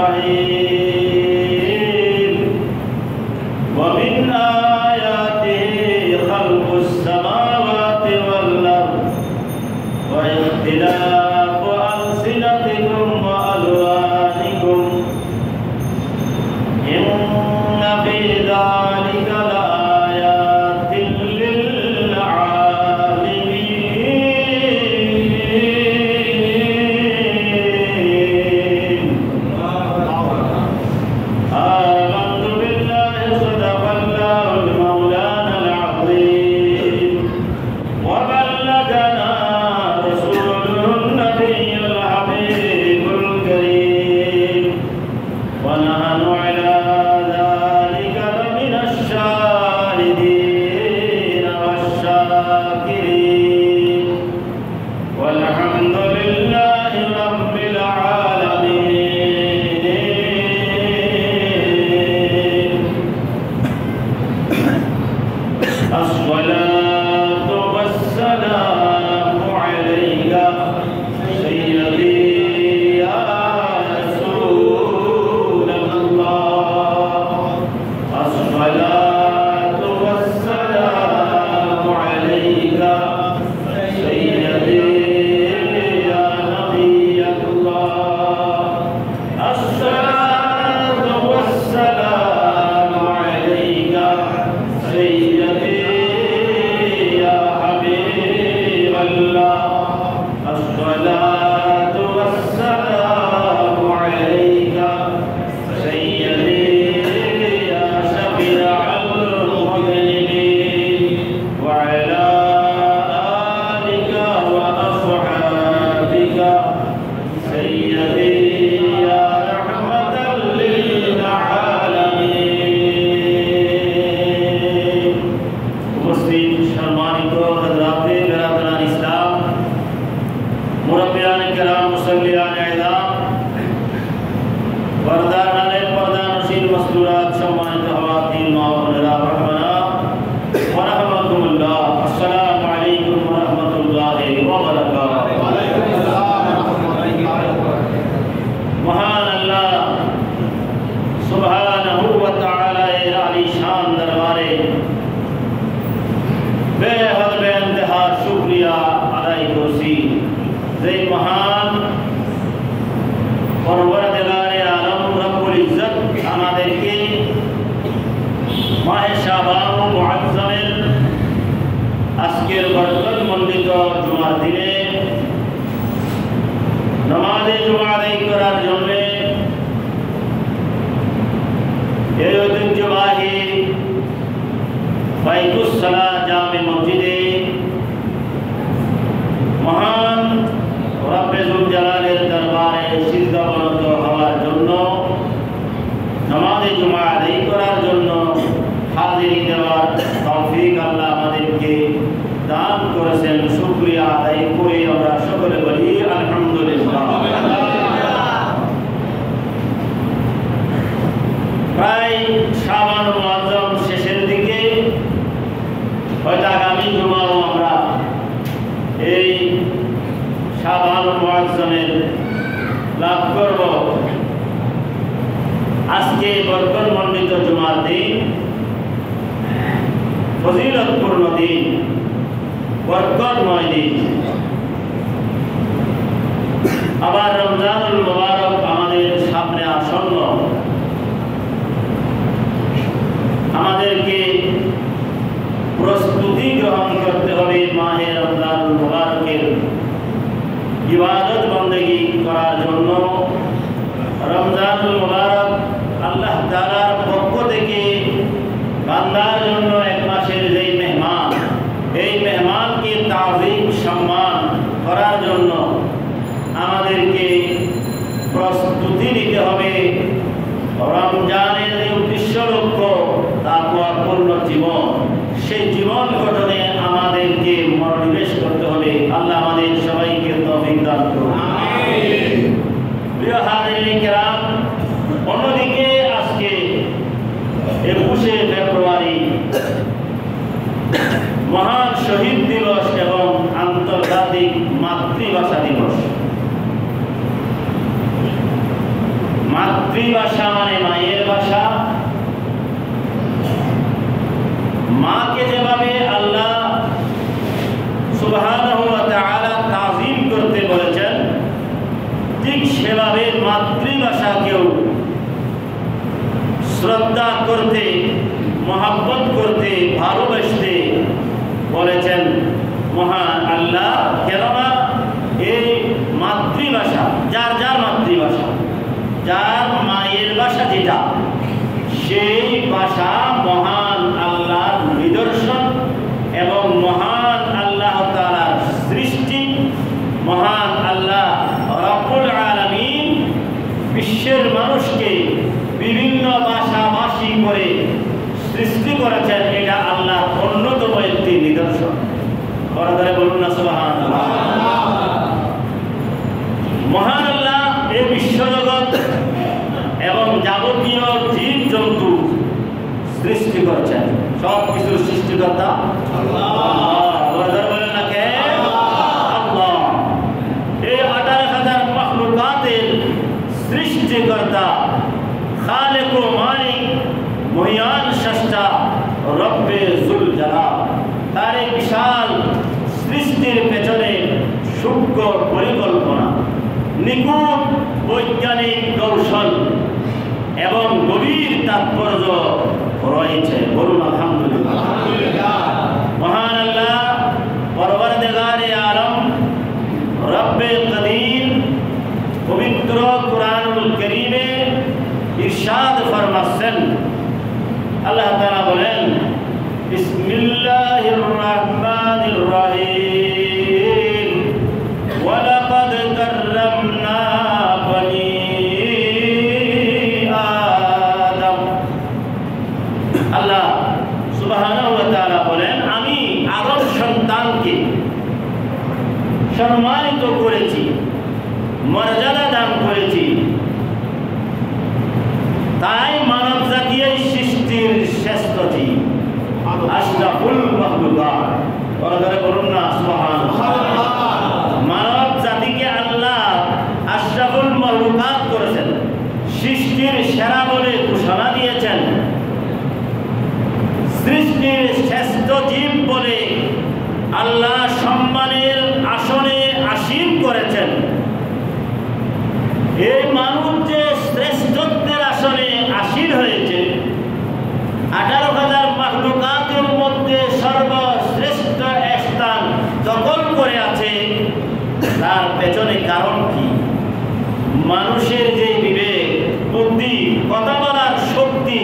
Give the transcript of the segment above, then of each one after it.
الرحيم ومن آياته خلق السماوات والأرض واختلاف ألسنتكم وألوانكم إن في ذلك لآيات للعالمين آمنت بالله صدق الله المولانا العظيم وبلغنا رسوله النبي الحبيب الكريم ونحن على ذلك لمن الشاهدين والشاكرين والحمد لله رب العالمين الصلاة والسلام عليك سيدي يا رسول الله الصلاة والسلام عليك سيدي يا نبي الله الصلاة والسلام عليك سيدي يا حبيب الله الصلاة والسلام عليك سيدي يا شفيع المذنبين وعلى آلك وأصحابك سيدي يا رحمة للعالمين মুসলিম সম্মানিত হযরতে বেরাদারান ইসলাম মুরব্বিয়ান কিরাম মুসল্লিয়ান ইজাম পর্দার পর্দা নশীন মাসদুরাত সম্মানিত হাওয়াতিন মা ও বোনেরা রহমানা ওয়া রাহমাতুল্লাহ আসসালামু আলাইকুম ওয়া রাহমাতুল্লাহি ওয়া বারাকাতুহু ওয়া আলাইকুম আসসালাম ওয়া রাহমাতুল্লাহি ওয়া বারাকাতুহু মহান আল্লাহ সুবহানাহু ওয়া তাআলা এর আলিশান দরবারে বেহদ বেইন্তহা শুকরিয়া আদায় করছি যে মহান পরওয়ারদিগারে আলম রব্বুল ইজ্জত আমাদেরকে মাহে শাবান মুআজ্জমের আজকের বরকতমণ্ডিত জুমার দিনে নামাজে জুমা আদায় করার জন্য এই ঐতিহ্যবাহী বাইতুস সালাহ জামে মসজিদে মহান রব্বে যুল জালালের দরবারে সিজদাবনত হওয়ার জন্য নামাজে জুমা আদায় করার জন্য হাজিরি দেওয়ার তৌফিক আল্লাহ আমাদেরকে দান করেছেন শুকরিয়া আদায় করে আমরা সকলে বলি আলহামদুলিল্লাহ প্রায় শাবান মুআজ্জম শেষের দিকে হয়তো আগামী জুমাও আমরা এই শাবান মুআজ্জমের লাভ করব আজকে বরকতমণ্ডিত জুমার দিন ফজিলতপূর্ণ দিন বরকতময় দিন আবার রমজানুল মুবারক আমাদের সামনে আসন্ন আমাদেরকে প্রস্তুতি গ্রহণ করতে হবে মাহে রমজানুল মুবারকের ইবাদত বন্দেগী করার জন্য রমজানুল মুবারক আল্লাহ তাআলার পক্ষ থেকে বান্দার জন্য এক মাসের যেই মেহমান এই মেহমানকে তাজিম সম্মান করার জন্য আমাদেরকে প্রস্তুতি নিতে হবে রমজানের যে উদ্দেশ্য লক্ষ্য তাকওয়াপূর্ণ জীবন সেই জীবন গঠনে আমাদেরকে মনোনিবেশ করতে হবে আল্লাহ আমাদের সবাইকে তৌফিক দান করুন আমিন প্রিয় হাজিরিন কিরাম অন্যদিকে আজকে 21শে ফেব্রুয়ারি মহান শহীদ দিবস এবং আন্তর্জাতিক মাতৃভাষা দিবস মাতৃভাষা মানে মায়ের ভাষা। মাকে যেভাবে আল্লাহ সুবহানাহু ওয়া তাআলা তাযীম করতে বলেছেন, ঠিক সেভাবে মাতৃভাষাকেও শ্রদ্ধা করতে, মহাব্বত করতে, ভালোবাসতে বলেছেন মহান আল্লাহ। কেননা এই মাতৃভাষা, যার যার মাতৃভাষা, যার মায়ের ভাষা যেটা, সেই ভাষা মহান আল্লাহর নিদর্শন এবং মহান আল্লাহ তাআলার সৃষ্টি। মহান আল্লাহ রব্বুল আলামিন বিশ্বের মানুষকে বিভিন্ন ভাষাভাষী করে সৃষ্টি করেছেন। এটা আল্লাহর অন্যতম একটি নিদর্শন। বড় করে বলুন না সুবহানাল্লাহ। মহান আল্লাহ এই বিশ্বজগৎ এবং যাবতীয় জীব জন্তু সৃষ্টি করছেন। সব কিছুর সৃষ্টিকর্তা আল্লাহ। বড় করে বলেন না কে? আল্লাহ। এই 18,000 মাখলুকাতের সৃষ্টিকর্তা, খালেক ও মালিক, মহিয়ান স্রষ্টা রব্বে যুল জালাল। তার এই বিশাল সৃষ্টির পেছনে সূক্ষ্ম পরিকল্পনা, নিখুঁত বৈজ্ঞানিক কৌশল এবং গভীর তাৎপর্য রয়েছে। বলুন আলহামদুলিল্লাহ। মহান আল্লাহ পরওয়ারদিগারে আলম রব্বে কদির পবিত্র কুরআনুল কারীমে ইরশাদ ফরমাচ্ছেন, আল্লাহ তাআলা বলেন, বিসমিল্লাহির রহমানির রহিম, ওয়ালাকাদ কাররামনা বনি আদম। আল্লাহ সুবহানাহু ওয়া তাআলা বলেন, আমি আদম সন্তানকে সম্মানিত করেছি, মর্যাদা দান করেছি। তাই মানব জাতি এই সৃষ্টির শ্রেষ্ঠ জীব, আশরাফুল মাখলুকাত। বলুন না সুবহানাল্লাহ। মানব জাতিকে আল্লাহ আশরাফুল মাখলুকাত করেছেন, সৃষ্টির সেরা বলে ঘোষণা দিয়েছেন, সৃষ্টির শ্রেষ্ঠ জীব বলে আল্লাহ সম্মানের আসনে আসীন করেছেন। এই মানুষ যে শ্রেষ্ঠত্বের আসনে আসীন হয়েছে, 18,000 মাখলুকাতের মধ্যে সর্বশ্রেষ্ঠ স্থান দখল করে আছে, তার পেছনে কারণ কি? মানুষের যে বিবেক, বুদ্ধি, কথা বলার শক্তি,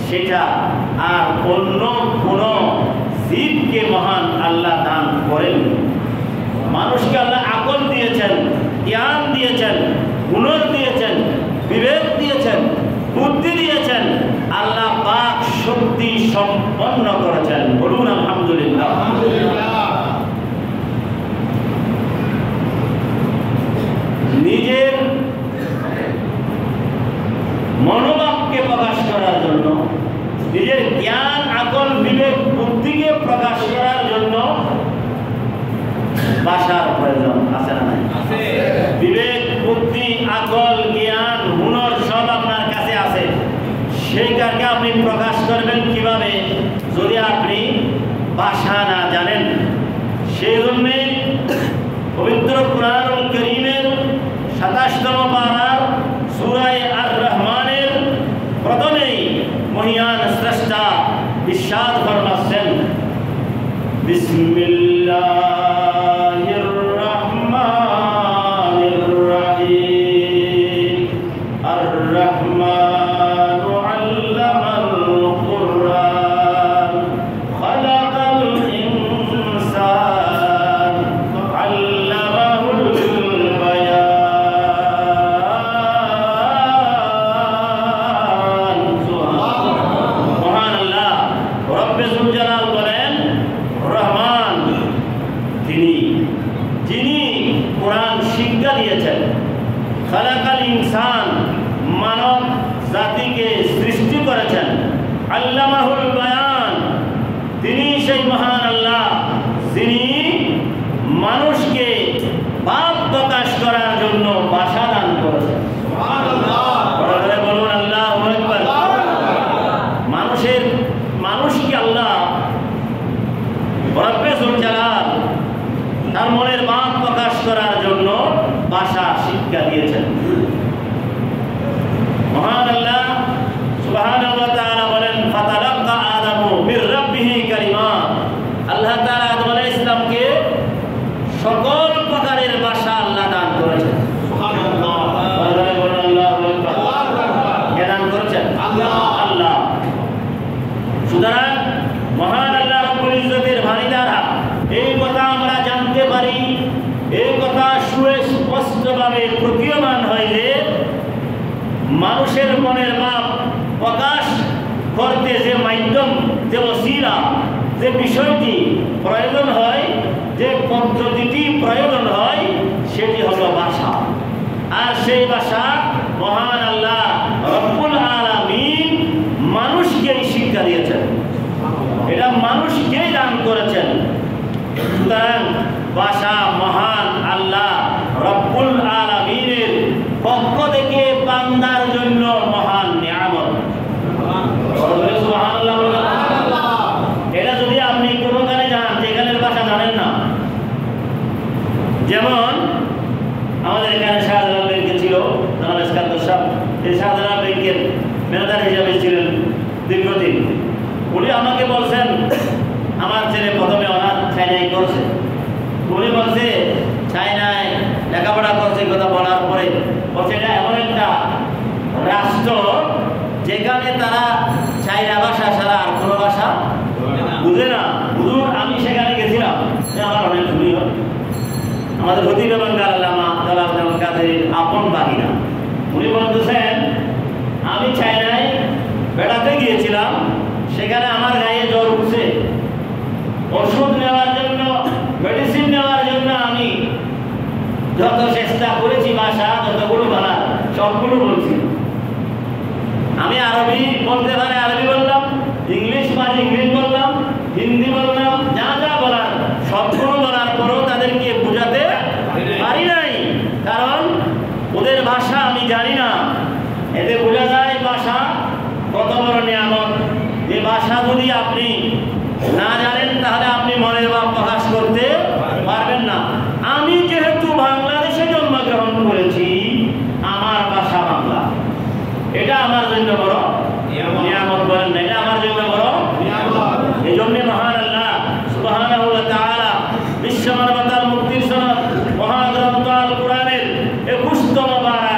সেটা আর অন্য কোন জীবকে মহান আল্লাহ দান করেন। মানুষকে আল্লাহ আকল দিয়েছেন, জ্ঞান দিয়েছেন, হুনর দিয়েছেন, বিবেক দিয়েছেন, বুদ্ধি দিয়েছেন, আল্লাহ পাক শক্তি সম্পন্ন করেছেন। বলুন আলহামদুলিল্লাহ। নিজের মনোভাবকে প্রকাশ করার জন্য, নিজের জ্ঞান, আকল, বিবেক, বুদ্ধিকে প্রকাশ করার জন্য ভাষার প্রয়োজন আছে না নাই? বিবেক, বুদ্ধি, আকল, জ্ঞান, হুনর সব আপনার কাছে আছে। সেই কারণে আপনি প্রকাশ করবেন কিভাবে যদি আপনি ভাষা না জানেন? সেই জন্য পবিত্র কুরআনুল কারীমের 27তম পারার সূরা আর রহমানের প্রথমেই মহিয়ান স্রষ্টা ইরশাদ ফরমাচ্ছেন, বিসমিল্লাহির রহমানির রহিম, আর রহমানু আল্লামাল কুরআন, খালাকাল ইনসানা আল্লাহ। সুতরাং মহান আল্লাহ রাব্বুল ইজ্জতের বাণী দ্বারা এই কথা আমরা জানতে পারি, এই কথা সুস্পষ্টভাবে প্রতীয়মান হয় যে মানুষের মনের ভাব প্রকাশ করতে যে মাধ্যম, যে ওসিলা, যে বিষয়টি প্রয়োজন হয়, যে পদ্ধতিটি প্রয়োজন হয়, সেটি হলো ভাষা। আর সেই ভাষা মহান আল্লাহ রব্বুল আলামিন মানুষকেই শিক্ষা দিয়েছেন, এটা মানুষকেই দান করেছেন। সুতরাং ভাষা মহান আল্লাহ রব্বুল আলামিনের পক্ষ থেকে বান্দার জন্য মহান নিয়ামত। এটা যদি আপনি কোনোখানে যান যেখানের ভাষা জানেন না, যেমন আমাদের এখানে শাহজালাল ব্যাংকে ছিল জামাল ইস্কান্দর সাহেব, এই শাহজালাল ব্যাংকের ম্যানেজার হিসাবে ছিলেন দীর্ঘদিন। উনি আমাকে বলছেন আমার ছেলে প্রথমে অনাথ চাইনায় করছে, উনি বলছে চাইনায় লেখাপড়া করছে, কথা বলার পরে বলছে এটা এমন একটা রাষ্ট্র যেখানে তারা চাইনা ভাষা ছাড়া আর কোনো ভাষা বুঝে না। হুজুর আমি সেখানে গেছিলাম, আমার অনেক ভুলি হয়। আমাদের খতিব এবং আল্লামা জালাল কাদের আপন বাহিনা, উনি বলতেছেন আমি চাইনায় বেড়াতে গিয়েছিলাম, সেখানে আমার গায়ে জ্বর উঠছে, ওষুধ নেওয়ার জন্য, মেডিসিন নেওয়ার জন্য আমি যত চেষ্টা করেছি ভাষা যতগুলো বলার সবগুলো বলছি। আমি আরবি বলতে পারি আরবি বললাম, ইংলিশ পারি ইংলিশ বললাম, হিন্দি বললাম, যা যা বলার সবগুলো বলার পরেও তাদেরকে বোঝাতে পারি নাই, কারণ ওদের ভাষা আমি জানি না। এতে বোঝা যায় ভাষা কত বড় নিয়ামত। যে ভাষা যদি আপনি না জানেন তাহলে আপনি মনের ভাব প্রকাশ করতে পারবেন না। আমি যেহেতু বাংলাদেশে জন্মগ্রহণ করেছি, আমার ভাষা বাংলা, এটা আমার জন্য বড় নিয়ামত। বলেন না, এটা আমার জন্য বড় নিয়ামত। এই জন্য মহান আল্লাহ সুবহানাহু ওয়া তাআলা বিশ্ব মানবতার মুক্তির সনদ মহাগ্রন্থ আল কোরআনের 21তম পারা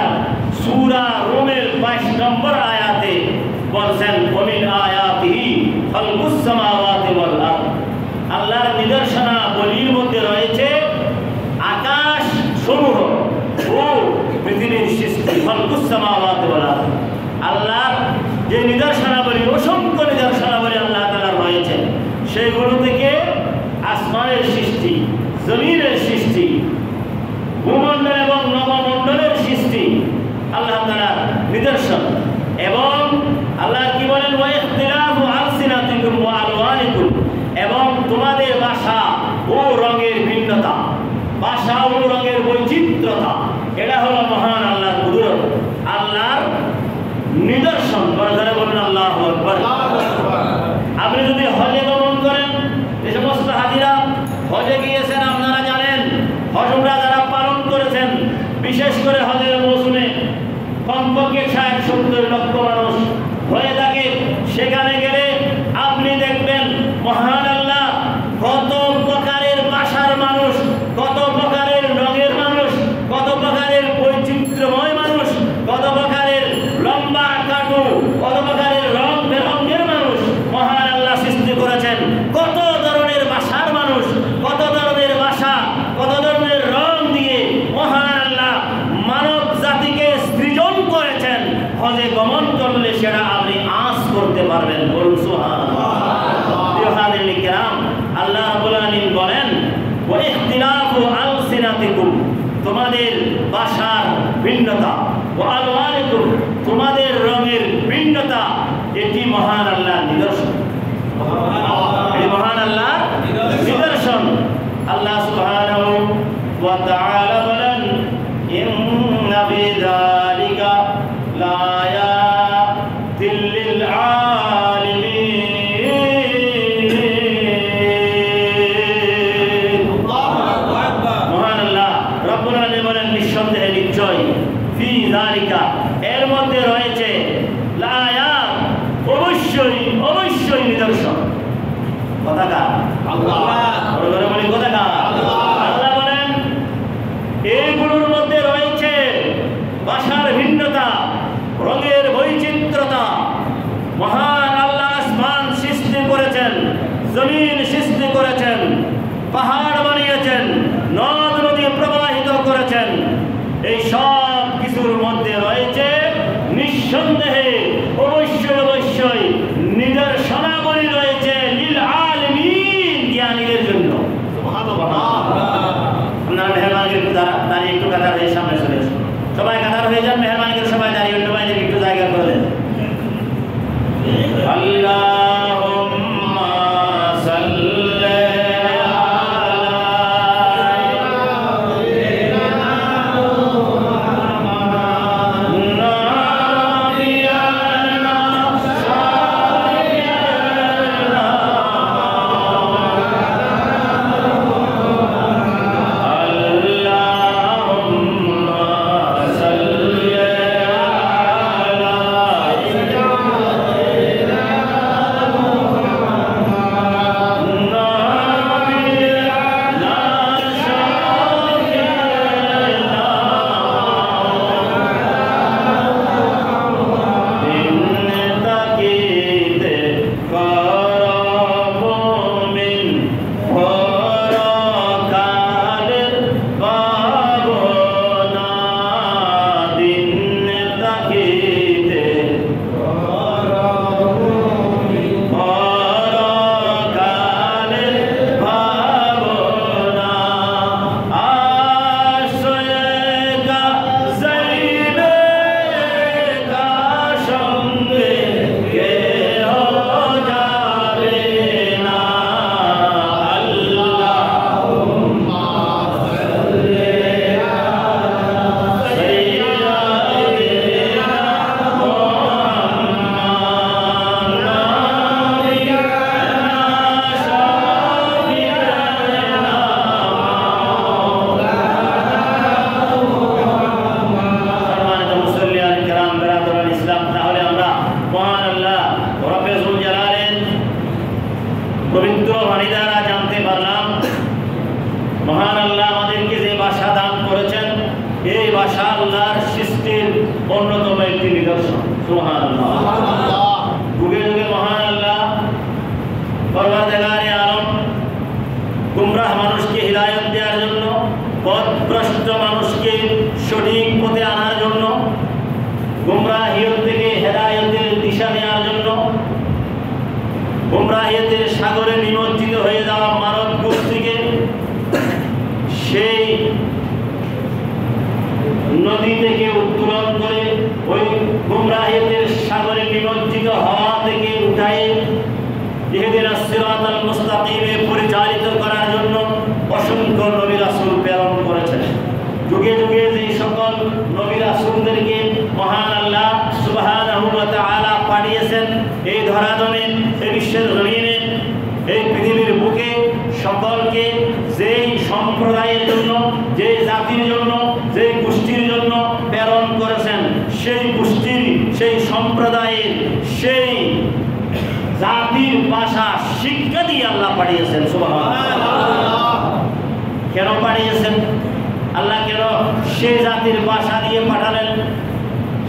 সূরা রুমের 22 নম্বর আয়াতে বলছেন ওমিন আয়াতিহি খালকুস সামাওয়াতি ওয়াল আরদ। আল্লাহর নিদর্শনাবলীর মধ্যে রয়েছে আকাশ সমূহ ও পৃথিবীর সৃষ্টি। খালকুস সামাওয়াতি ওয়াল আরদ, আল্লাহর যে নিদর্শনাবলী, অসংখ্য নিদর্শনাবলী আল্লাহ তাআলার রয়েছে, সেগুলো থেকে আসমানের সৃষ্টি, জমিনের সৃষ্টি, ভূমণ্ডল এবং নবমণ্ডলের সৃষ্টি আল্লাহ তাআলার নিদর্শন। এবং আল্লাহ কি বলেন ওয়া ইখতিলাফু আলসিনাতিকুম ওয়া আলওয়ানিকুম, এবং তোমাদের ভাষা ও রঙের ভিন্নতা, ভাষা ও রঙের বৈচিত্র্যতা, এটা হলো মহান আল্লাহর কুদরত, আল্লাহর নিদর্শন। বড় বলেন আল্লাহু আকবার। আপনি যদি হজে গমন করেন, যে সমস্ত হাজিরা হজে গিয়েছেন আপনারা জানেন, হজ উমরা যারা পালন করেছেন, বিশেষ করে হজের মৌসুমে কমপক্ষে 60-70 লক্ষ মানুষ হয়ে থাকে। সেখানে গেলে আপনি দেখবেন মহান আল্লাহ কত প্রকারের ভাষার মানুষ, কত প্রকারের রঙের মানুষ, কত প্রকারের বৈচিত্র্যময় মানুষ, কত প্রকারের লম্বা কাটু, কত প্রকারের রং বেরঙের মানুষ মহান আল্লাহ সৃষ্টি করেছেন। কত ধরনের ভাষার মানুষ, কত ধরনের ভাষা, কত ধরনের রং দিয়ে মহান আল্লাহ মানব জাতিকে সৃজন করেছেন। হজে গমন করলে সেটা আপনি আঁচ করতে পারবেন। বলুন সুবহানাল্লাহ। আল্লাহ রাব্বুল আলামিন বলেন ওয়া ইখতিলাফু আলসিনাতিকুম, তোমাদের ভাষার ভিন্নতা, ওয়া আলওয়ানিকুম, তোমাদের রঙের ভিন্নতা, এটি মহান আল্লাহর নিদর্শন। এই মহান আল্লাহর নিদর্শন। আল্লাহ সুবহানাহু ওয়া তাআলা বলেন ইন্না ফি যালিকা লায়াতিল লিল আলিমিন। মহান আল্লাহ রাব্বুল আলামিন বলেন নিঃসন্দেহে নিশ্চয় ফি যালিকা, এর মধ্যে রয়েছে লায়াত, অবশ্যই নিঃসন্দেহে অবশ্যই নিদর্শনাবলী রয়েছে লিল আলামিন, জ্ঞানীদের জন্য। আপনারা মেহরবানি দাঁড়িয়ে একটু কাতার হয়ে সামনে চলে আসুন। সবাই কাতার হয়ে যান, মেহরবানি করে সবাই দাঁড়িয়ে অন্য বাইরে একটু জায়গা করে দেন। আল্লাহুম্মা সাল্লি পবিত্র বাণী দ্বারা জানতে পারলাম মহান আল্লাহ আমাদেরকে যে ভাষা দান করেছেন, এই ভাষা আল্লাহর সৃষ্টির অন্যতম একটি নিদর্শন। সুবহানাল্লাহ। যুগে যুগে মহান আল্লাহ পরওয়ারদিগারে আলম গুমরাহ মানুষকে হিদায়াত দেওয়ার জন্য, পথভ্রষ্ট মানুষকে সঠিক পথে আনার জন্য, গুমরাহিয়ত থেকে হেদায়েতের দিশা নেওয়ার জন্য, গুমরাহিয়তের সাগরে নিমজ্জিত হয়ে যাওয়া মানব গোষ্ঠীকে সেই নদী থেকে উত্তোলন করে ওই গুমরাহিয়তের সাগরে নিমজ্জিত হওয়া থেকে উঠায় ইহদিনাস সিরাতাল মুস্তাকিমে পরিচালিত করার জন্য অসংখ্য নবী রাসূল প্রেরণ করেছেন। যুগে যুগে যে সকল নবী রাসূলদেরকে মহান আল্লাহ সুবহানাহু ওয়া তাআলা পাঠিয়েছেন এই ধরাধামে, এই বিশ্বের জমিনে, এই পৃথিবীর বুকে সকলকে যেই সম্প্রদায়ের জন্য, যে জাতির জন্য, যে গোষ্ঠীর জন্য প্রেরণ করেছেন, সেই গোষ্ঠীর, সেই সম্প্রদায়ের, সেই জাতির ভাষা শিক্ষা দিয়ে আল্লাহ পাঠিয়েছেন। সুবহানাল্লাহ। কেন পাঠিয়েছেন আল্লাহ? কেন সেই জাতির ভাষা দিয়ে পাঠালেন?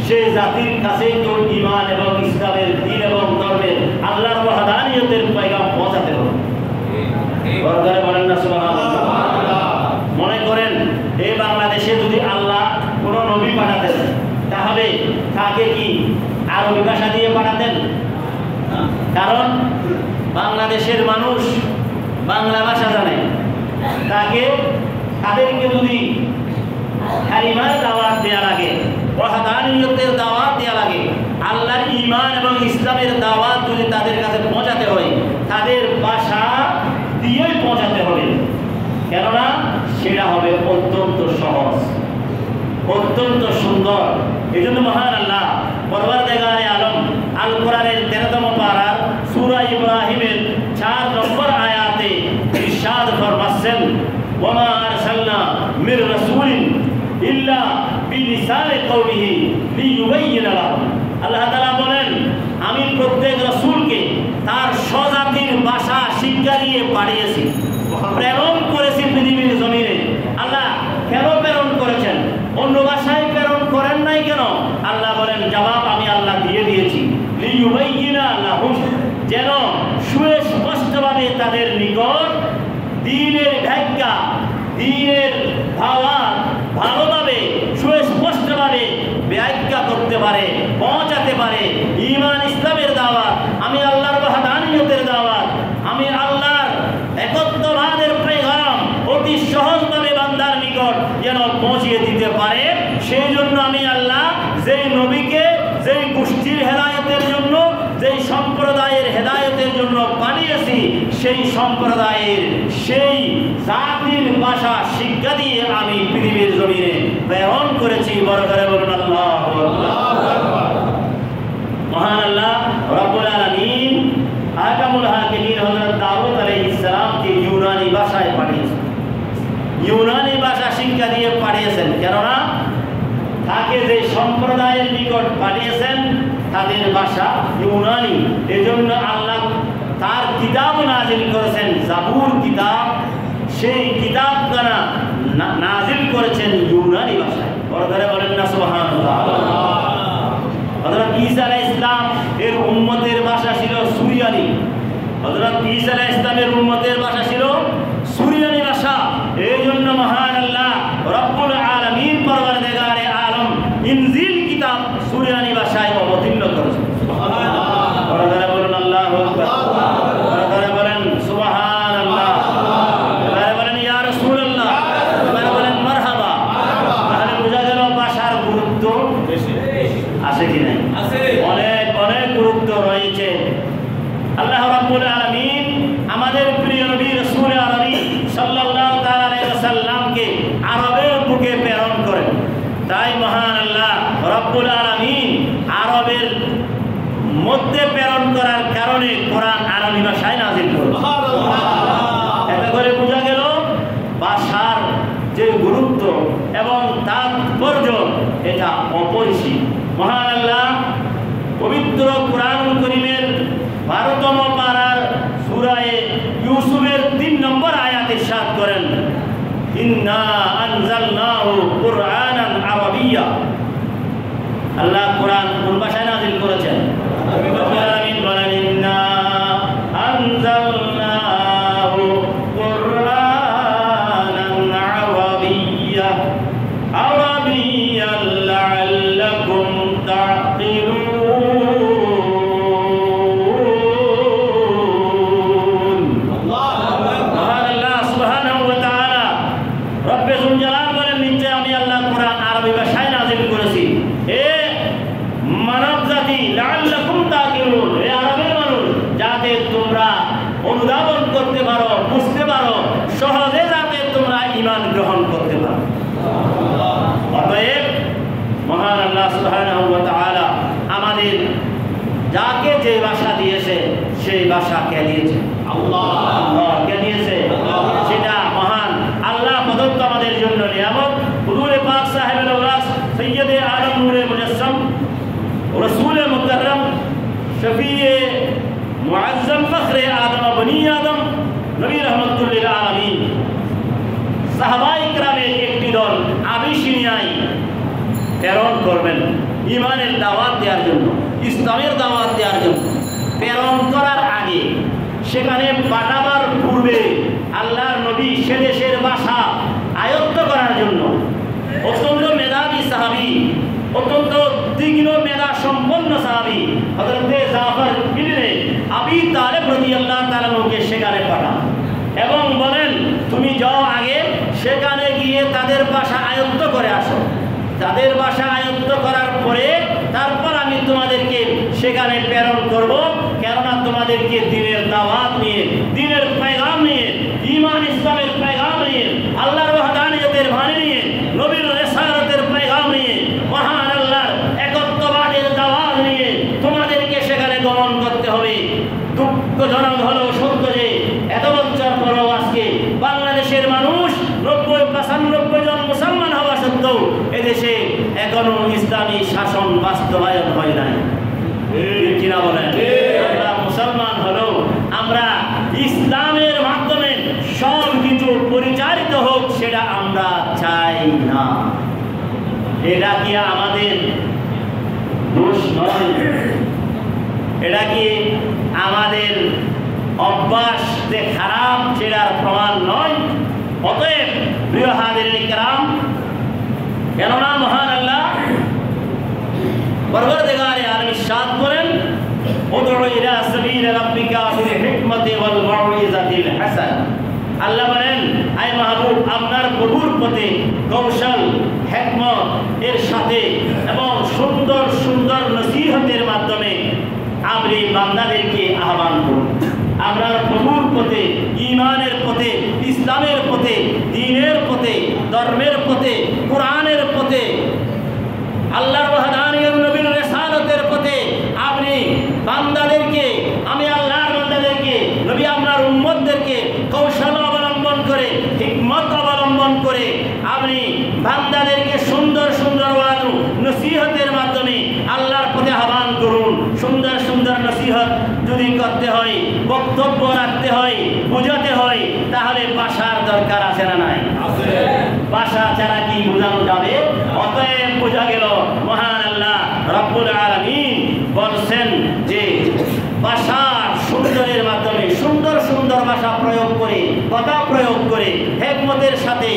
সেই জাতির কাছে তো ঈমান এবং ইসলামের দ্বীন এবং ধর্মের আল্লাহর ওয়াহদানিয়তের পয়গাম পৌঁছাতে হবে। বরদারে বলেন না সুবহানাল্লাহ। মনে করেন এই বাংলাদেশে যদি আল্লাহ কোনো নবী পাঠাতেন, তাহলে তাকে কি আরবি ভাষা দিয়ে পাঠাতেন? কারণ বাংলাদেশের মানুষ বাংলা ভাষা জানে। তাদেরকে যদি কালিমার দাওয়াত দেওয়া লাগে, ওয়াহদানিয়তের দাওয়াত দেওয়া লাগে, আল্লাহর ঈমান এবং ইসলামের দাওয়াত যদি তাদের কাছে পৌঁছাতে হয়, তাদের ভাষা দিয়েই পৌঁছাতে হবে। কেননা সেটা হবে অত্যন্ত সহজ, অত্যন্ত সুন্দর। এই জন্য মহান আল্লাহ পরওয়ারদিগারে আলম আল কোরআনের 13তম পারার সূরা ইব্রাহিমের 4 নম্বর আয়াতে ইরশাদ ফরমাচ্ছেন, ওয়ামা আরসালনা মির রাসূলিন ইল্লা বিলিসানি কওমিহি লিয়ুবাইয়িনা লাহুম। আল্লাহ তাআলা বলেন, আমি প্রত্যেক রাসূলকে তার স্বজাতির ভাষা শিক্ষা দিয়ে পাঠিয়েছি, প্রেরণ করেছি পৃথিবীর জমিনে। আল্লাহ কেন প্রেরণ করেছেন? অন্য ভাষায় প্রেরণ করেন নাই কেন? আল্লাহ বলেন, জবাব আমি আল্লাহ দিয়ে দিয়েছি, লিয়ুবাইয়িনা লাহুম, যেন সুস্পষ্টভাবে তাদের নিকট দ্বীনের ব্যাখ্যা, দ্বীনের ভাবাত ভালোভাবে সুস্পষ্টভাবে ব্যাখ্যা করতে পারে, পৌঁছাতে যেই সম্প্রদায়ের হেদায়েতের জন্য পাঠিয়েছি সেই সম্প্রদায়ের সেই জাতির ভাষা শিক্ষা দিয়ে আমি পৃথিবীর জমিনে প্রেরণ করেছি। বড় করে বলুন আল্লাহু আকবার। মহান আল্লাহ রাব্বুল আলামিন আহকামুল হাকিমিন হযরত দাউদ আলাইহিস সালামকে ইউনানি ভাষায় পাঠিয়েছেন, ইউনানি ভাষা শিক্ষা দিয়ে পাঠিয়েছেন। কেননা তাকে যে সম্প্রদায়ের নিকট পাঠিয়েছেন তাদের ভাষা ইউনানি, এজন্য আল্লাহ তার কিতাব নাজিল করেছেন, জাবুর কিতাব, সেই কিতাব দ্বারা নাজিল করেছেন ইউনানি ভাষায়। বড় করে বলেন না সুবহানাল্লাহ। হযরত ঈসা আলাইহিস সালাম এর উম্মতের ভাষা ছিল সুরিয়ানি, হযরত ঈসা আলাইহিস সালামের উম্মতের ভাষা ছিল সুরিয়ানি ভাষা। এই জন্য মহান আল্লাহ রব্বুল আলামিন পরওয়ারদিগারে আলম ইনজিল কিতাব সুরিয়ানি ভাষায় অবতীর্ণ করেছেন। সুবহানাল্লাহ। বড় করে বলুন আল্লাহু আকবার। বড় করে বলেন সুবহানাল্লাহ। বড় বলেন ইয়া রাসূলুল্লাহ। বড় বলেন মারহাবা। তাহলে বোঝা গেল ভাষার গুরুত্ব আছে কি নাই? অনেক অনেক গুরুত্ব রয়েছে। আল্লাহ রাব্বুল আলামিন আমাদের প্রিয় নবী রাসূল আরবি সাল্লাল্লাহু তাআলা আলাইহি ওয়াসাল্লামকে আরবের বুকে প্রেরণ করেন। তাই মহান আল্লাহ রাব্বুল আলামিন আরবের মধ্যে প্রেরণ করার কারণে কোরআন আরবি ভাষায় নাযিল করেন। সুবহানাল্লাহ। এতে করে বোঝা গেল ভাষার যে গুরুত্ব এবং তাৎপর্য এটা অপরিসীম। মহান আল্লাহ পবিত্র কোরআনুল কারীমের 12তম পারার সূরা ইউসুফের 3 নম্বর আয়াতে ইরশাদ করেন, ইন্না আনজালনাহু কুরআনান আরাবিয়্যা। আল্লাহ কোরআন কোন ভাষায় নাযিল করেছেন? আমিন বলেন ইন্না আনজালনাহু কুরআনান আরাবিয়্যা আরাবিয়্যান লাআল্লাকুম তা'কিলুন। অনুধাবন করতে পারো, বুঝতে পারো, সহজে যাতে তোমরা ঈমান গ্রহণ করতে পারো। অতএব মহান আল্লাহ সুবহানাহু ওয়া তাআলা আমাদের যাকে যে ভাষা দিয়েছে সেই ভাষা কে দিয়েছে? আল্লাহ কে দিয়েছে? সেটা মহান আল্লাহ প্রদত্ত আমাদের জন্য নিয়ামত। হুজুর পাক সাহেবুল ওলাস সৈয়দে আলম নূরে মুজাসসাম রাসূলে মুকাররম শফিয়ে মুআজ্জম ফখরে আদম বনি আদম নবী রাহমাতুল লিল আলামিন সাহাবায়ে কেরামের একটি দল আবিসিনিয়ায় প্রেরণ করবেন ঈমানের দাওয়াত দেওয়ার জন্য, ইসলামের দাওয়াত দেওয়ার জন্য। প্রেরণ করার আগে সেখানে পাঠাবার পূর্বে আল্লাহর নবী সে দেশের ভাষা আয়ত্ত করার জন্য অত্যন্ত মেধাবী সাহাবী, অত্যন্ত তীক্ষ্ণ মেধা সম্পন্ন সাহাবী হযরত জাফর ইবনে আবি তালেব রাদিয়াল্লাহু তাআলা আনহুকে সেখানে পাঠান এবং বলেন, তুমি যাও আগে সেখানে গিয়ে তাদের ভাষা আয়ত্ত করে আসো। তাদের ভাষা আয়ত্ত করার পরে তারপর আমি তোমাদেরকে সেখানে প্রেরণ করব। কেননা তোমাদেরকে দ্বীনের দাওয়াত নিয়ে, দ্বীনের পেগাম নিয়ে, ঈমান ইসলামের পেগাম নিয়ে, আল্লাহর ওয়াহদানিয়তের বাণী নিয়ে, নবীর রিসালাতের পেগাম নিয়ে, মহান আল্লাহর একত্ববাদের দাওয়াত নিয়ে তোমাদেরকে সেখানে গমন করতে হবে। দুঃখজনক হলো সত্য যে এত বছর পরও আজকে বাংলাদেশের মানুষ ৯০-৯৫ জন মুসলমান হওয়া সত্ত্বেও এদেশে এখনো ইসলামী শাসন বাস্তবায়ন হয় নাই। কিনা বলেন? আমরা মুসলমান হলেও আমরা ইসলামের মাধ্যমে সব কিছু পরিচালিত হোক সেটা আমরা চাই না। এটা কি আমাদের দোষ নয়? এটা কি আমাদের অভ্যাস যে খারাপ সেটার প্রমাণ নয়? অতএব প্রিয় হাজিরিন কিরাম, কেননা মহান আল্লাহ পরওয়ারদিগারে আলম ইরশাদ করেন, উদউ ইলা সাবিল রাব্বিকা বিল হিকমতি ওয়াল মাউইযাতিল হাসানা। আল্লাহ বলেন, আয় মাহবুব, আপনার প্রভুর পথে কৌশল, হিকমত এর সাথে এবং সুন্দর সুন্দর নসিহতের মাধ্যমে আপনি বান্দাদেরকে আহ্বান করুন আপনার প্রভুর পথে, ঈমানের পথে, ইসলামের পথে, দ্বীনের পথে, ধর্মের পথে, কোরআনের পথে, আল্লাহর ওয়াহদানিয়ত নবীর রিসালাতের পথে আপনি বান্দাদেরকে, আমি আল্লাহর বান্দাদেরকে, নবী আপনার উম্মতদেরকে কৌশল অবলম্বন করে, হিকমত অবলম্বন করে আপনি বান্দাদেরকে সুন্দর সুন্দর ওয়াজ নসিহতের মাধ্যমে আল্লাহর পথে আহ্বান করুন। সুন্দর সুন্দর নসিহত যদি করতে হয়, বক্তব্য রাখতে হয়, বোঝাতে হয়, তাহলে ভাষার দরকার আছে না নাই? ভাষা ছাড়া কি বোঝানো যাবে? অতএব বোঝা গেল মহান আল্লাহ রব্বুল আলামিন বলছেন যে ভাষা সুন্দরের মাধ্যমে, সুন্দর সুন্দর ভাষা প্রয়োগ করে, কথা প্রয়োগ করে, হিকমতের সাথে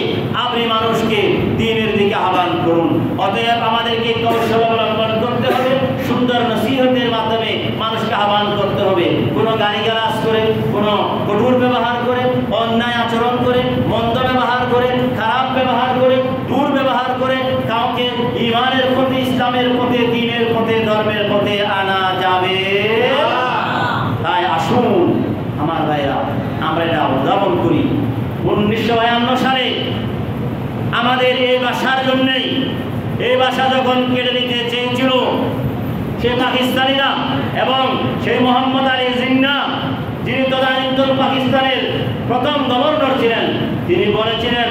আপনি মানুষকে দ্বীনের দিকে আহ্বান করুন। অতএব আমাদেরকে কৌশল অবলম্বন করতে হবে, সুন্দর নসিহতের মাধ্যমে মানুষকে আহ্বান করতে হবে। কোনো গালিগালাজ করে, কোনো কঠোর ব্যবহার করে, অন্যায় আচরণ করে, মন্দ ব্যবহার করে, খারাপ ব্যবহার করে, দুর্ব্যবহার করে কাউকে ঈমানের পথে, ইসলামের পথে, দ্বীনের পথে, ধর্মের পথে আনা যাবে। তাই আসুন আমার ভাইরা, আমরা এটা উদ্ভাবন করি। 1952 সালে আমাদের এই ভাষার জন্যই, এই ভাষা যখন কেড়ে নিতে চেয়েছিল সে পাকিস্তানিরা এবং সেই মোহাম্মদ আলী জিন্না, যিনি তদানীন্তন পাকিস্তানের প্রথম গভর্নর ছিলেন, তিনি বলেছিলেন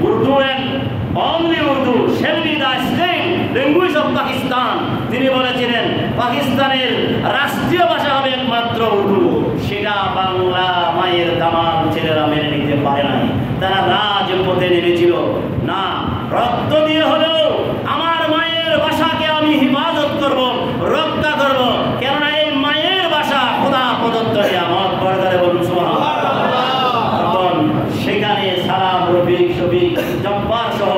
Urdu and only Urdu shall be the state language of Pakistan. তিনি বলেছিলেন পাকিস্তানের রাষ্ট্রীয় ভাষা হবে একমাত্র উর্দু। সেটা বাংলা মায়ের দামাল ছেলেরা মেনে নিতে পারে নাই। তারা রাজপথে নেমেছিল, না রক্ত দিয়ে হলেও আমার মায়ের ভাষাকে আমি হিফাজত করব, রক্ষা করব, কেননা এই মায়ের ভাষা খোদা প্রদত্ত নিয়ামত। বড় বলুন সুবহানাল্লাহ। তখন সেখানে সালাম, রফিক, শফিক, জব্বার সহ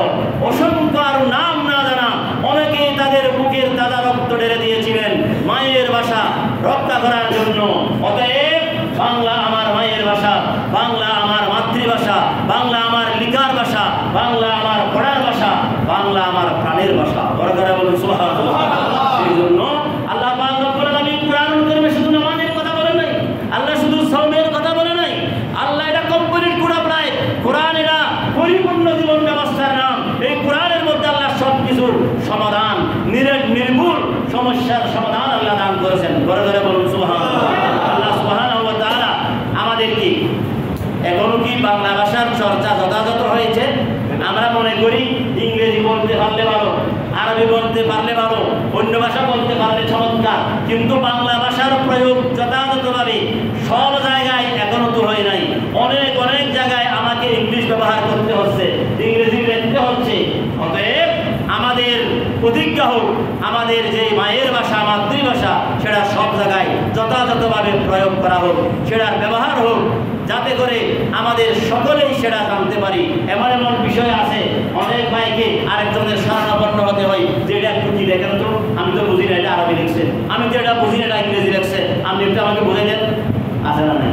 অসংখ্য আর নাম না জানা অনেকেই তাদের বুকের তাজা রক্ত ঢেলে দিয়েছিলেন মায়ের ভাষা রক্ষা করার জন্য। অতএব বাংলা আমার মায়ের ভাষা, বাংলা আমার মাতৃভাষা, বাংলা আমার লিখার ভাষা, বাংলা আমার পড়ার ভাষা, বাংলা আমার প্রাণের ভাষা। বড় করে বলুন সুবহানাল্লাহ। সেই জন্য আল্লাহ পাক রব্বুল আলামিন কুরআনুল কারীমে শুধু নামাজের কথা বলেন নাই, আল্লাহ শুধু সাওমের কথা বলেন নাই, আল্লাহ এটা কমপ্লিট করে প্রায় কোরআন এটা পরিপূর্ণ জীবন ব্যবস্থার নাম। এই কোরআনের মধ্যে আল্লাহ সব কিছুর সমাধান, নির্মূল সমস্যার সমাধান আল্লাহ দান করেছেন। বড় করে বলুন সুবহানাল্লাহ। আল্লাহ সুবহানাহু ওয়া তাআলা আমাদেরকে, এখনো কি বাংলা ভাষার চর্চা যথাযথ হয়েছে? আমরা মনে করি ইংরেজি বলতে পারলে ভালো, আরবি বলতে পারলে ভালো, অন্য ভাষা বলতে পারলে চমৎকার, কিন্তু বাংলা ভাষার প্রয়োগ যথাযথভাবে সব জায়গায় এখনো তো হয় নাই। অনেক অনেক জায়গায় আমাকে ইংলিশ ব্যবহার করতে হচ্ছে, ইংরেজি লিখতে হচ্ছে। অতএব আমাদের প্রতিজ্ঞা হোক, আমাদের যে মায়ের ভাষা, মাতৃভাষা, সেটা সব জায়গায় যথাযথভাবে প্রয়োগ করা হোক, সেটার ব্যবহার হোক, যাতে করে আমাদের সকলেই সেটা জানতে পারি। এমন এমন বিষয় আছে অনেক ভাইকে আরেকজনের শরণাপন্ন হতে হয় যে এটা একটু কি দেখেন তো, আমি তো বুঝি না এটা আরবি লিখছে, আমি তো এটা বুঝি না এটা ইংরেজি লিখছে, আপনি একটু আমাকে বুঝে দেন। আছে না নাই?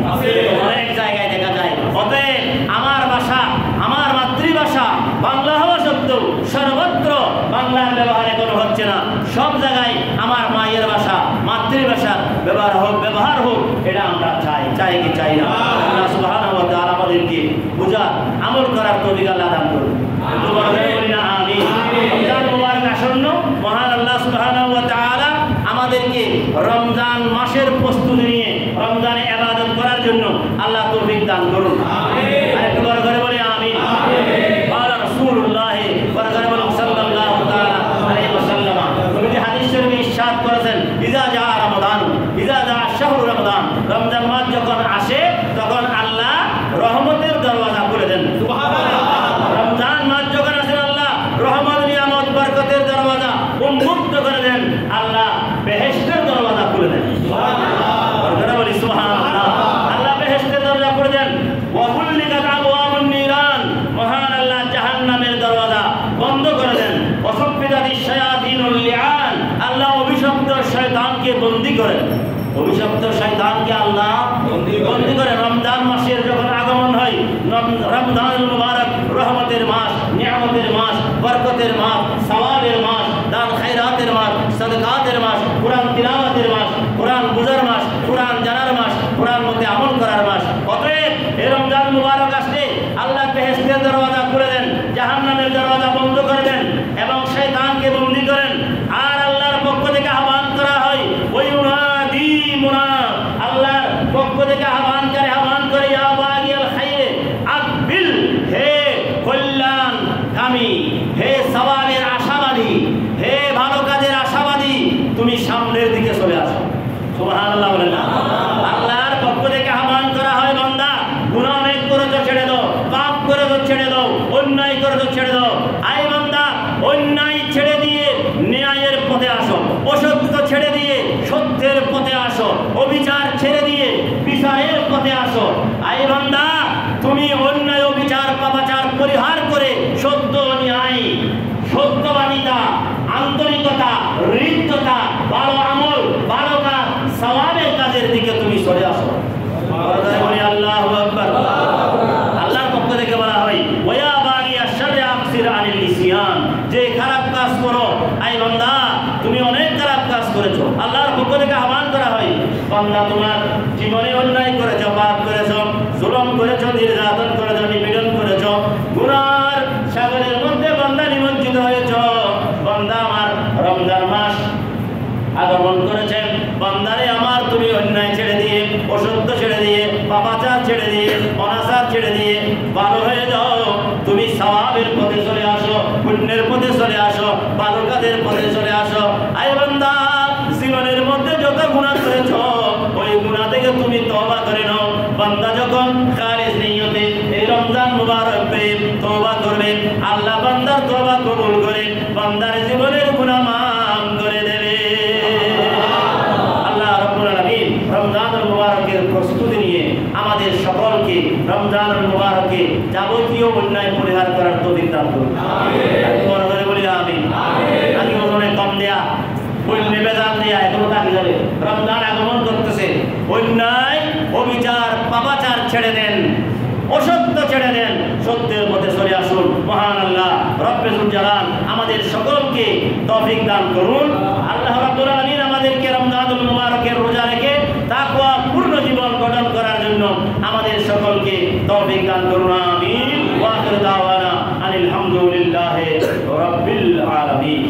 অনেক জায়গায় দেখা যায়। অতএব আমার ভাষা, আমার মাতৃভাষা বাংলা হওয়া সত্ত্বেও সর্বত্র বাংলার ব্যবহার এখনো হচ্ছে না। সব জায়গায় আমার মায়ের ভাষা, মাতৃভাষার ব্যবহার হোক, এটা আমরা চাই কি চাই না? আল্লাহ সুবহানাহু ওয়া তাআলা আমাদেরকে বুঝার, আমল করার তৌফিক আল্লাহ দান করুন। বলি না আমিন। রমজান মুবারক আসন্ন, মহান আল্লাহ সুবহানাহু ওয়া তাআলা আমাদেরকে রমজান মাসের প্রস্তুতি নিয়ে রমজানে ইবাদত করার জন্য আল্লাহ তৌফিক দান করুন। আমিন। আরেকটু বড় করে বলি আমিন। আল্লাহ রাসূলুল্লাহ সাল্লাল্লাহু তাআলা আলাইহি ওয়াসাল্লাম নবীজি হাদিস শরীফে ইরশাদ করেছেন, ইজা জা রমাদান, ইজা জা শাহরু রমাদান, রমজান মাস যখন আসে তখন আল্লাহ রহমতের দরওয়াজা খুলে দেন। সুবহানাল্লাহ। রমজান মাস যখন আসে আল্লাহ রহমত, নিয়ামত, বরকতের দরওয়াজা উন্মুক্ত করে দেন, আল্লাহ বেহেশতের দরওয়াজা খুলে দেন। সুবহানাল্লাহ। বরকত বলি সুবহানাল্লাহ। আল্লাহ বেহেশতের দরজা খুলে দেন। ওয়া কুল্লিকাত আবওয়াবুন নিরান, মহান আল্লাহ জাহান্নামের দরওয়াজা বন্ধ করে দেন। ওয়াসফিদাতিশ শায়াতিনুল লিআন, আল্লাহ অভিশপ্ত শয়তানকে বন্দী করেন। অভিশপ্ত শয়তানকে আল্লাহ বন্দী করে। রমজান মাসের যখন আগমন হয়, রমজানুল মুবারক রহমতের মাস, নিয়ামতের মাস, বরকতের মাস, সওয়াবের মাস, দান খায়রাতের মাস, সাদকাতের মাস, কোরআন তিলাওয়াতের মাস, কোরআন বুঝার আল্লাহর পক্ষ থেকে আহ্বান করে ইয়া বাগিয়াল খাইরে আকবিল, হে কল্যাণকামী, হে সওয়াবের আশাবাদী, হে ভালো কাজের আশাবাদী, তুমি সামনের দিকে চলে আসো। সুবহানাল্লাহ বলেন না? আল্লাহর পক্ষ থেকে আহ্বান করা হয়, বান্দা গুনাহ অনেক করেছো ছেড়ে দাও, পাপ করেছো ছেড়ে দাও, অন্যায় করেছো ছেড়ে দাও। আয় বান্দা, অন্যায় ছেড়ে দিয়ে ন্যায়ের পথে আসো, অসত্য ছেড়ে দিয়ে সত্যের পথে আসো, অবিচার ছেড়ে দিয়ে বিচারের পথে আসো। আয় বান্দা, তুমি অন্যায় অবিচার পাপাচার পরিহার করে সত্য ন্যায়, সত্যবাদিতা, আন্তরিকতা, হৃদ্যতা, ভালো আমল, ভালো কাজ, সওয়াবের কাজের দিকে তুমি সরে আসো। বলি আল্লাহু আকবার। আল্লাহর পক্ষ থেকে বলা হয় ওয়া বাগিয়া শাররি আকসির আনিল ইসিয়ান, যে খারাপ কাজ করো, আই বান্দা তুমি অনেক খারাপ কাজ করেছো। আল্লাহর পক্ষ থেকে আহ্বান করা হয়, বান্দা তোমার জীবনে অন্যায় করেছো, পাপ করেছো, জুলুম করেছো, নির্যাতন করেছো, নিপীড়ন করেছো, গুনার সাগরের মধ্যে বান্দা নিমজ্জিত হয়েছো। বান্দা আমার রমজান মাস আগমন করেছেন, বান্দারে আমার তুমি অন্যায় ছেড়ে দিয়ে, অসত্য ছেড়ে দিয়ে, পাপাচার ছেড়ে দিয়ে, অনাচার ছেড়ে দিয়ে ভালো হয়ে যাও। তুমি সওয়াবের পথে চলে আসো, পুণ্যের পথে চলে আসো, ভালো কাজের পথে চলে আসো। আয় বান্দা, জীবনের মধ্যে যত গুনাহ করেছো, ওই গুনাহ থেকে তুমি তওবা করে নাও। বান্দা যখন খালিস নিয়তে এই রমজান মুবারক পেয়ে তওবা করবে, আল্লাহ বান্দার তওবা কবুল করে বান্দার জীবনের গুনাহ মাফ করে দেবে। রমজানুল মুবারকের প্রস্তুতি নিয়ে আমাদের সকলকে রমজানুল মুবারকে যাবতীয় অন্যায় পরিহার করার তৌফিক দান করুন। আমিন। বলি আমিন। আগে ওজনে কম দেয়া, অন্য বেজাল দেয়া, এগুলো কাকে যাবে? রমজান আগমন করতেছে, অন্যায় অবিচার পাপাচার ছেড়ে দেন, অসত্য ছেড়ে দেন, সত্যের পথে চলে আসুন। মহান আল্লাহ রব্বে যুল জালাল আমাদের সকলকে তৌফিক দান করুন। আল্লাহ রাব্বুল আলামিন আমাদেরকে রমজানুল মুবারকের রোজা রেখে তাকওয়া পূর্ণ জীবন গঠন করার জন্য আমাদের সকলকে তৌফিক দান করুন। আমিন। ওয়া আখিরু দাওয়ানা আনিল হামদুলিল্লাহি রাব্বিল আলামিন।